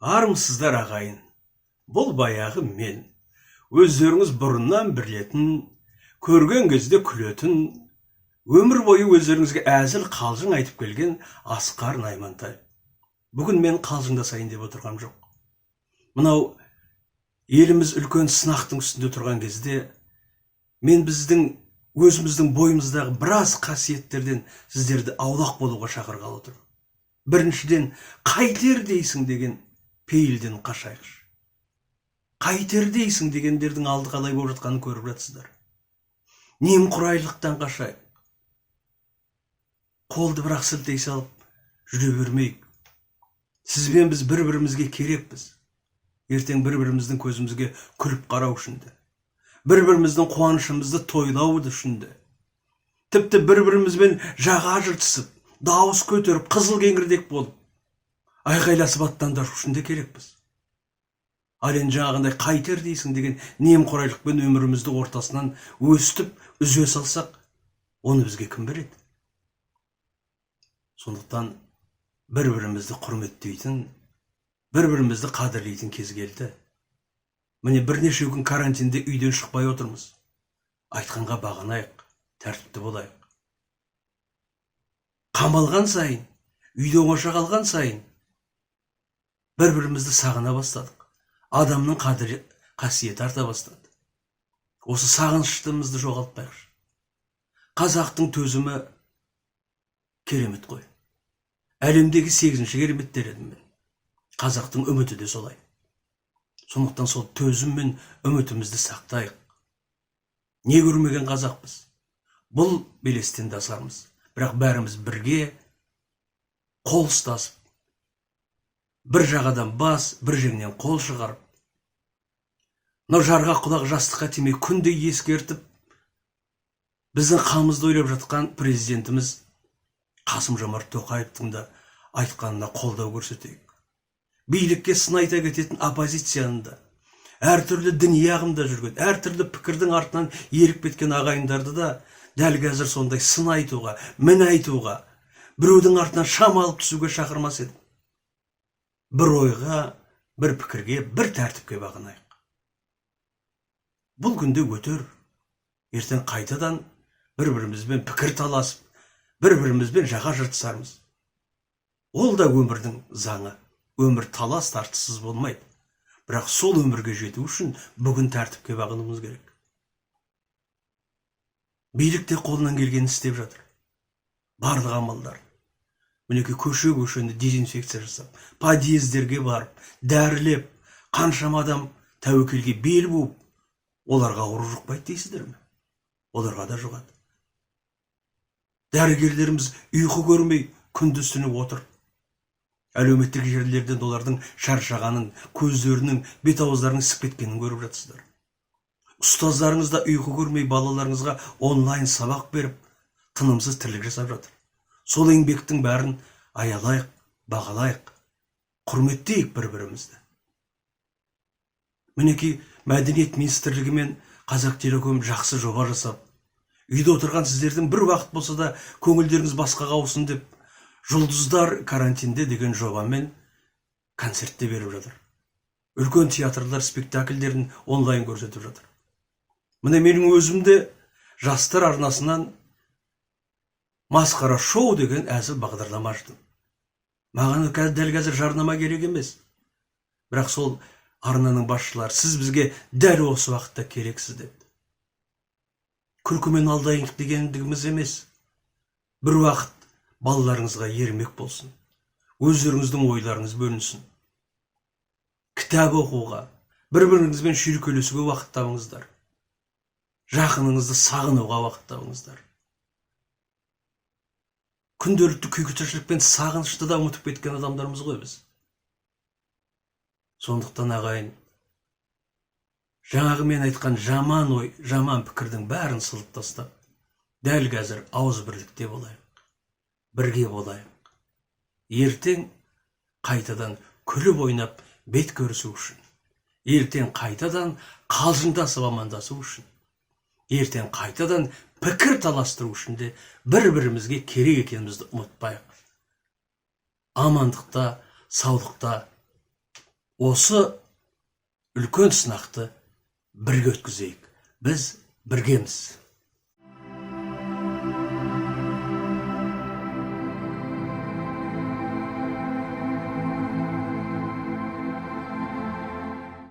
Армысыздар ағайын, бұл баяғы мен, өздеріңіз бұрыннан білетін, көрген кезде күлетін, өмір бойы өздеріңізге әзіл қалжың айтып келген Асқар Наймантай. Бүгін мен қалжыңдасайын деп отырғам жоқ. Мынау еліміз үлкен сынақтың үстінде тұрған кезде, мен өзіміздің бойымыздағы біраз қасиеттерден сіздерді аулақ болуға шақырғалы отырмын. Біріншіден, қайтер дейсің деген пейілден қашайықшы. Қайтер дейсің дегендердің алды қалай болып жатқанын көріп жатсыздар. Немқұрайлықтан қашайық. Қолды бірақ сілтей салып жүре бермейік. Сізбен біз бір-бірімізге керекпіз. Ертең бір-біріміздің көзімізге күліп қарау үшін де, бір-біріміздің қуанышымызды тойлау үшін де, тіпті бір-бірімізбен жаға жыртысып, дауыс көтеріп, қызыл кеңірдек болып, айқайласып аттандыру үшін де керекпіз. Ал енді жаңағындай қайтер дейсің деген немқұрайлықпен өмірімізді ортасынан өстіп, үзе салсақ, оны бізге кім береді? Сондықтан бір-бірімізді құрметтейтін, бір-бірімізді қадірлейтін кез келді. Міне бірнеше күн карантинде үйден шықпай отырмыз. Айтқанға бағынайық, тәртіпті болайық. Қамалған сайын, үйде оңаша қалған сайын, бір-бірімізді сағына бастадық. Адамның қасиеті арта бастады. Осы сағыныштымызды жоғалтпайықшы. Қазақтың төзімі керемет қой. Әлемдегі 8-ші керемет дер едім мен. Қазақтың үміті де солай. Сондықтан сол төзім мен үмітімізді сақтайық. Не көрмеген қазақпыз. Бұл белестен де асармыз. Бірақ бәріміз бірге қол ұстасып, бір жағадан бас, бір жеңнен қол шығарып, мынау жарға құлақ жастыққа тимей күнде ескертіп, біздің қамымызды ойлап жатқан президентіміз Қасым-Жомарт Тоқаевтың да айтқанына қолдау көрсетейік. Билікке сын айта кететін оппозицияны да, әртүрлі діни ағымда жүрген, әртүрлі пікірдің артынан еріп кеткен ағайындарды да дәл қазір сондай сын айтуға, мін айтуға, біреудің артынан шам алып түсуге шақырмас едім. Бір ойға, бір пікірге, бір тәртіпке бағынайық. Бұл күнде өтер, ертең қайтадан бір-бірімізбен пікір таласып, бір-бірімізбен жаға жыртысармыз. Ол да өмірдің заңы. Өмір талас тартыссыз болмайды. Бірақ сол өмірге жету үшін бүгін тәртіпке бағынуымыз керек. Билікте қолынан келгенін істеп жатыр. Барлық амалдар. Мінеки көше-көшені дезинфекция жасап, подъездерге барып, дәрілеп, қаншама адам тәуекелге бел буып, оларға ауру жұқпайды дейсіздер ме? Оларға да жұғады. Дәрігерлеріміз ұйқы көрмей күндіз-түні отыр. Әлеуметтік жерлерден олардың шаршағанын, көздерінің, бет-ауыздарының ісіп кеткенін көріп жатсыздар. Ұстаздарыңыз да ұйқы көрмей балаларыңызға онлайн сабақ беріп, тынымсыз тірлік жасап жатыр. Сол еңбектің бәрін аялайық, бағалайық, құрметтейік бір-бірімізді. Мінеки Мәдениет министрлігі мен Қазақтелеком жақсы жоба жасап, үйде отырған сіздердің бір уақыт болса да көңілдеріңіз басқаға аусын деп, жұлдыздар карантинде деген жобамен концертте беріп жатыр. Үлкен театрлар спектакльдерін онлайн көрсетіп жатыр. Міне менің өзімде жастар арнасынан масқара шоу деген әзіл бағдарлама аштым. Маған дәл қазір жарнама керек емес. Бірақ сол арнаның басшылары, сіз бізге дәл осы уақытта керексіз деді. Күлкімен алдайық дегендігіміз емес. Бір уақыт балаларыңызға ермек болсын. Өздеріңіздің ойларыңыз бөлінсін. Кітап оқуға, бір-біріңізбен шүйіркелесуге уақыт табыңыздар. Жақыныңызды сағынуға уақыт табыңыздар. Күнделікті күйкі-тіршілікпен сағынышты да ұмытып кеткен адамдарымыз ғой біз. Сондықтан ағайын, жаңағы мен айтқан жаман ой, жаман пікірдің бәрін сылып тастап, дәл қазір ауыз бірлікте болайық, бірге болайық. Ертең қайтадан күліп ойнап бет көрісу үшін, ертең қайтадан қалжыңдасып амандасу үшін, ертең қайтадан пікір таластыру үшін де бір-бірімізге керек екенімізді ұмытпайық. Амандықта, саулықта Осы үлкен sınaқты бірге өткізейік. Біз біргеміз.